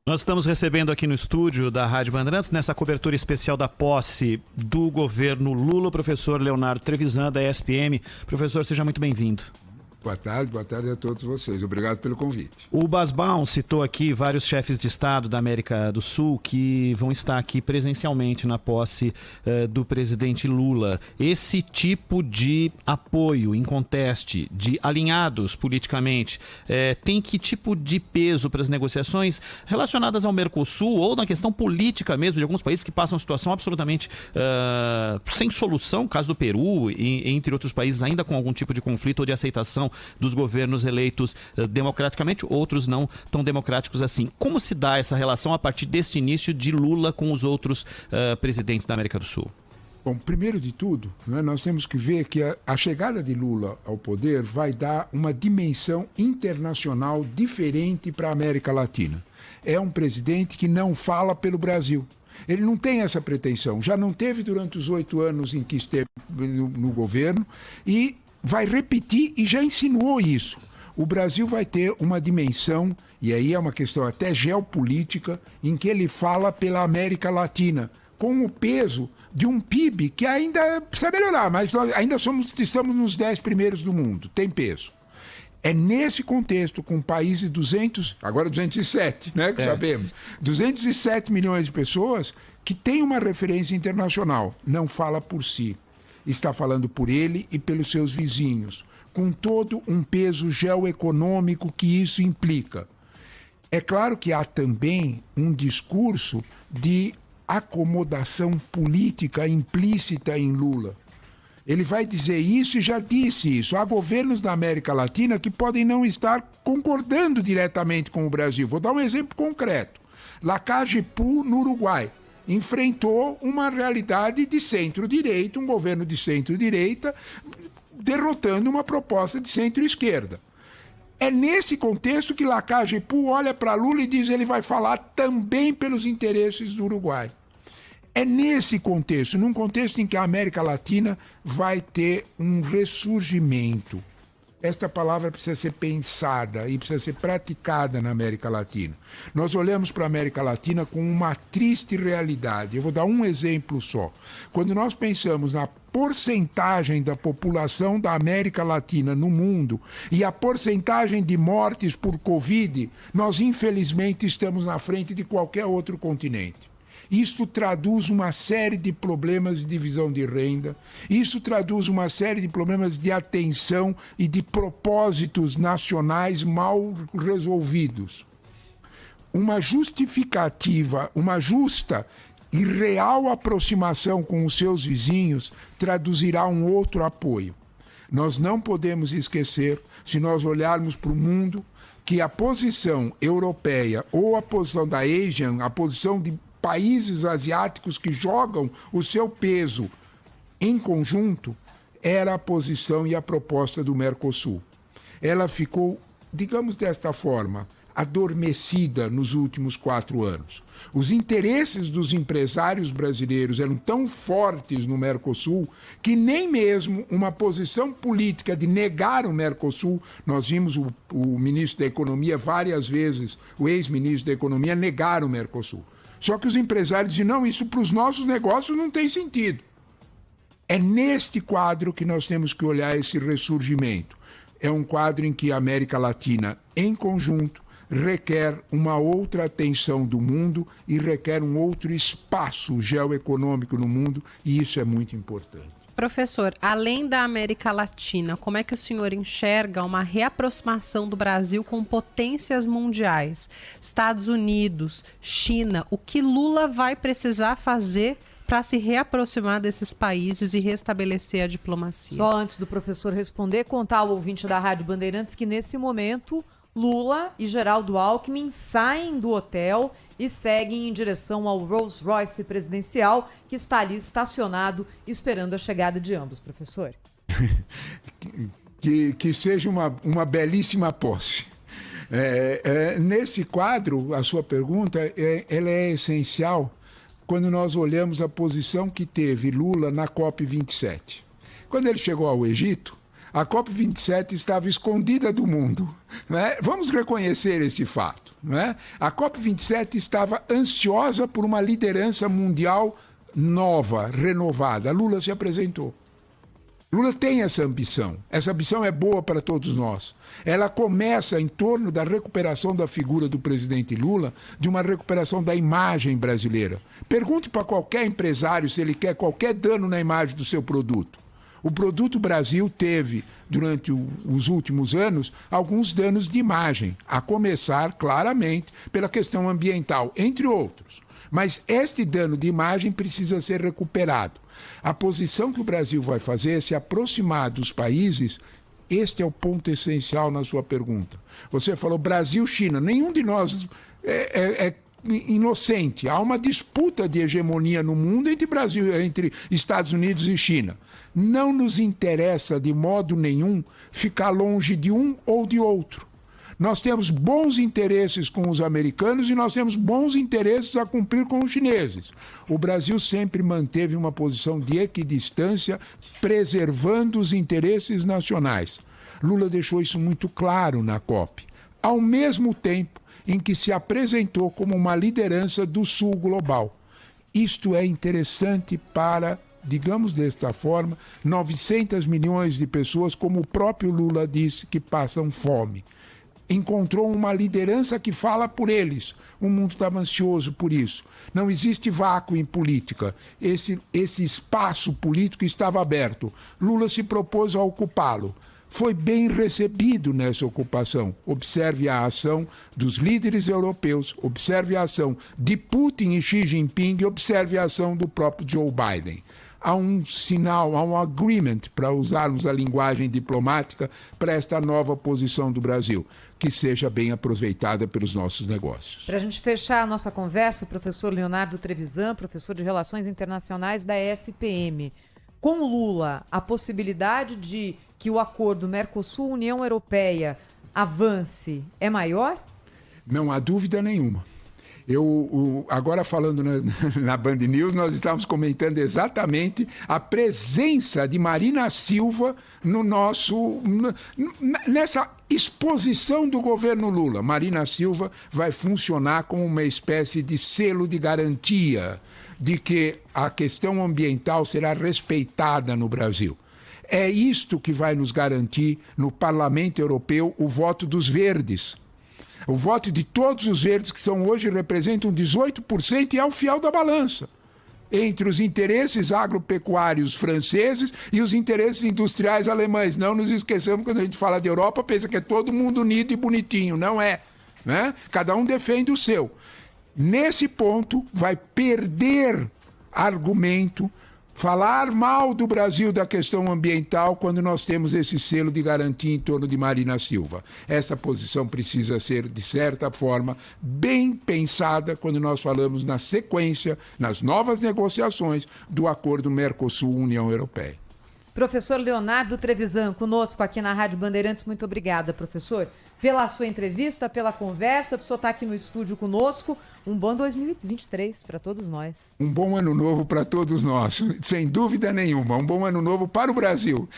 Nós estamos recebendo aqui no estúdio da Rádio Bandeirantes, nessa cobertura especial da posse do governo Lula, o professor Leonardo Trevisan, da ESPM. Professor, seja muito bem-vindo. Boa tarde a todos vocês. Obrigado pelo convite. O Basbaum citou aqui vários chefes de Estado da América do Sul que vão estar aqui presencialmente na posse do presidente Lula. Esse tipo de apoio inconteste, de alinhados politicamente, tem que tipo de peso para as negociações relacionadas ao Mercosul ou na questão política mesmo de alguns países que passam uma situação absolutamente sem solução, caso do Peru, entre outros países ainda com algum tipo de conflito ou de aceitação dos governos eleitos democraticamente, outros não tão democráticos assim. Como se dá essa relação a partir deste início de Lula com os outros presidentes da América do Sul? Bom, primeiro de tudo, nós temos que ver que a chegada de Lula ao poder vai dar uma dimensão internacional diferente para a América Latina. É um presidente que não fala pelo Brasil. Ele não tem essa pretensão. Já não teve durante os 8 anos em que esteve no governo e vai repetir e já insinuou isso. O Brasil vai ter uma dimensão, e aí é uma questão até geopolítica, em que ele fala pela América Latina, com o peso de um PIB que ainda precisa melhorar, mas nós ainda estamos nos 10 primeiros do mundo, tem peso. É nesse contexto, com países de agora 207, né, que sabemos, 207 milhões de pessoas, que tem uma referência internacional, não fala por si. Está falando por ele e pelos seus vizinhos, com todo um peso geoeconômico que isso implica. É claro que há também um discurso de acomodação política implícita em Lula. Ele vai dizer isso e já disse isso. Há governos da América Latina que podem não estar concordando diretamente com o Brasil. Vou dar um exemplo concreto. Lacalle Pou, no Uruguai, enfrentou uma realidade de centro-direita, um governo de centro-direita, derrotando uma proposta de centro-esquerda. É nesse contexto que Lacalle Pou olha para Lula e diz que ele vai falar também pelos interesses do Uruguai. É nesse contexto, num contexto em que a América Latina vai ter um ressurgimento. Esta palavra precisa ser pensada e precisa ser praticada na América Latina. Nós olhamos para a América Latina com uma triste realidade. Eu vou dar um exemplo só. Quando nós pensamos na porcentagem da população da América Latina no mundo e a porcentagem de mortes por Covid, nós infelizmente estamos na frente de qualquer outro continente. Isso traduz uma série de problemas de divisão de renda, isso traduz uma série de problemas de atenção e de propósitos nacionais mal resolvidos. Uma justificativa, uma justa e real aproximação com os seus vizinhos traduzirá um outro apoio. Nós não podemos esquecer, se nós olharmos para o mundo, que a posição europeia ou a posição da ASEAN, a posição de países asiáticos que jogam o seu peso em conjunto, era a posição e a proposta do Mercosul. Ela ficou, digamos desta forma, adormecida nos últimos 4 anos. Os interesses dos empresários brasileiros eram tão fortes no Mercosul que nem mesmo uma posição política de negar o Mercosul, nós vimos o ministro da Economia várias vezes, o ex-ministro da Economia, negar o Mercosul. Só que os empresários dizem, não, isso para os nossos negócios não tem sentido. É neste quadro que nós temos que olhar esse ressurgimento. É um quadro em que a América Latina, em conjunto, requer uma outra atenção do mundo e requer um outro espaço geoeconômico no mundo, e isso é muito importante. Professor, além da América Latina, como é que o senhor enxerga uma reaproximação do Brasil com potências mundiais? Estados Unidos, China, o que Lula vai precisar fazer para se reaproximar desses países e restabelecer a diplomacia? Só antes do professor responder, contar ao ouvinte da Rádio Bandeirantes que nesse momento Lula e Geraldo Alckmin saem do hotel e seguem em direção ao Rolls Royce presidencial, que está ali estacionado esperando a chegada de ambos, professor. Que seja uma belíssima posse. Nesse quadro, a sua pergunta ela é essencial quando nós olhamos a posição que teve Lula na COP27. Quando ele chegou ao Egito, A COP27 estava escondida do mundo. Né? Vamos reconhecer esse fato. Né? A COP27 estava ansiosa por uma liderança mundial nova, renovada. Lula se apresentou. Lula tem essa ambição. Essa ambição é boa para todos nós. Ela começa em torno da recuperação da figura do presidente Lula, de uma recuperação da imagem brasileira. Pergunte para qualquer empresário se ele quer qualquer dano na imagem do seu produto. O produto Brasil teve, durante os últimos anos, alguns danos de imagem, a começar, claramente, pela questão ambiental, entre outros. Mas este dano de imagem precisa ser recuperado. A posição que o Brasil vai fazer é se aproximar dos países. Este é o ponto essencial na sua pergunta. Você falou Brasil-China. Nenhum de nós é inocente. Há uma disputa de hegemonia no mundo entre Estados Unidos e China. Não nos interessa de modo nenhum ficar longe de um ou de outro. Nós temos bons interesses com os americanos e nós temos bons interesses a cumprir com os chineses. O Brasil sempre manteve uma posição de equidistância, preservando os interesses nacionais. Lula deixou isso muito claro na COP. Ao mesmo tempo em que se apresentou como uma liderança do Sul global. Isto é interessante para, digamos desta forma, 900 milhões de pessoas, como o próprio Lula disse, que passam fome. Encontrou uma liderança que fala por eles. O mundo estava ansioso por isso. Não existe vácuo em política. Esse espaço político estava aberto. Lula se propôs a ocupá-lo. Foi bem recebido nessa ocupação. Observe a ação dos líderes europeus, observe a ação de Putin e Xi Jinping e observe a ação do próprio Joe Biden. Há um sinal, há um agreement, para usarmos a linguagem diplomática, para esta nova posição do Brasil, que seja bem aproveitada pelos nossos negócios. Para a gente fechar a nossa conversa, professor Leonardo Trevisan, professor de Relações Internacionais da SPM. Com Lula, a possibilidade de que o acordo Mercosul-União Europeia avance é maior? Não há dúvida nenhuma. Agora falando na Band News, nós estávamos comentando exatamente a presença de Marina Silva nessa exposição do governo Lula. Marina Silva vai funcionar como uma espécie de selo de garantia de que a questão ambiental será respeitada no Brasil. É isto que vai nos garantir no Parlamento Europeu o voto dos verdes. O voto de todos os verdes, que são hoje representam 18%, e é o fiel da balança entre os interesses agropecuários franceses e os interesses industriais alemães. Não nos esqueçamos, quando a gente fala de Europa, pensa que é todo mundo unido e bonitinho. Não é, né? Cada um defende o seu. Nesse ponto, vai perder argumento falar mal do Brasil da questão ambiental quando nós temos esse selo de garantia em torno de Marina Silva. Essa posição precisa ser, de certa forma, bem pensada quando nós falamos na sequência, nas novas negociações do acordo Mercosul-União Europeia. Professor Leonardo Trevisan, conosco aqui na Rádio Bandeirantes. Muito obrigada, professor, pela sua entrevista, pela conversa, por senhor estar aqui no estúdio conosco. Um bom 2023 para todos nós. Um bom ano novo para todos nós, sem dúvida nenhuma. Um bom ano novo para o Brasil.